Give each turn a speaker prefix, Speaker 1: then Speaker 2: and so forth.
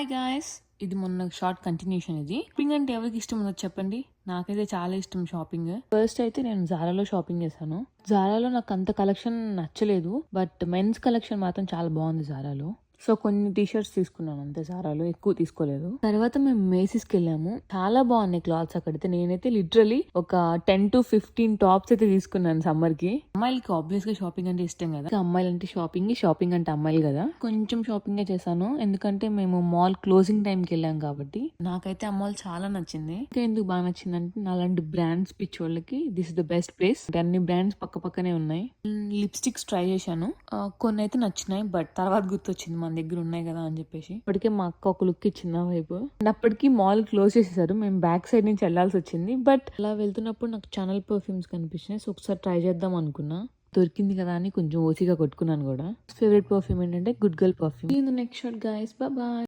Speaker 1: Hi guys, ఇది మొన్న short continuation. ఇది షాపింగ్ అంటే ఎవరికి ఇష్టం ఉందో చెప్పండి. నాకైతే చాలా ఇష్టం షాపింగ్. ఫస్ట్ అయితే నేను జారాలో షాపింగ్ చేశాను. జారాలో నాకు అంత కలెక్షన్ నచ్చలేదు, బట్ మెన్స్ కలెక్షన్ మాత్రం చాలా బాగుంది జారాలో. సో కొన్ని టీషర్ట్స్ తీసుకున్నాను అంతే జారాలో, ఎక్కువ తీసుకోలేదు. తర్వాత మేము మేసిస్కి వెళ్ళాము. చాలా బాగున్నాయి క్లాత్స్ అక్కడైతే. నేనైతే లిటరలీ ఒక 10 to 15 టాప్స్ అయితే తీసుకున్నాను సమ్మర్ కి. అమ్మాయిలకి ఆబ్వియస్ గా షాపింగ్ అంటే ఇష్టం కదా. అమ్మాయిలు అంటే షాపింగ్ అంటే అమ్మాయిలు కదా. కొంచెం షాపింగ్ చేశాను, ఎందుకంటే మేము మాల్ క్లోజింగ్ టైం కి వెళ్ళాం కాబట్టి. నాకైతే ఆ మాల్ చాలా నచ్చింది. ఇంకా ఎందుకు బాగా నచ్చిందంటే, నాలాంటి బ్రాండ్స్ పిచ్చి వాళ్ళకి this is the best place. అన్ని బ్రాండ్స్ పక్క పక్కనే ఉన్నాయి. లిప్స్టిక్స్ ట్రై చేశాను, కొన్ని అయితే నచ్చినాయి, బట్ తర్వాత గుర్తొచ్చింది మన దగ్గర ఉన్నాయి కదా అని చెప్పేసి. ఇప్పటికే మా అక్క ఒక లుక్ ఇచ్చింది వైపు. అండ్ అప్పటికి మాల్ క్లోజ్ చేసేసారు. మేము బ్యాక్ సైడ్ నుంచి వెళ్లాల్సి వచ్చింది. బట్ అలా వెళ్తున్నప్పుడు నాకు ఛానల్ పర్ఫ్యూమ్స్ కనిపించినాయి. సో ఒకసారి ట్రై చేద్దాం అనుకున్నా. దొరికింది కదా అని కొంచెం ఓసిగా కొట్టుకున్నాను కూడా. ఫేవరెట్ పర్ఫ్యూమ్ ఏంటంటే good girl perfume. Next shot guys, bye.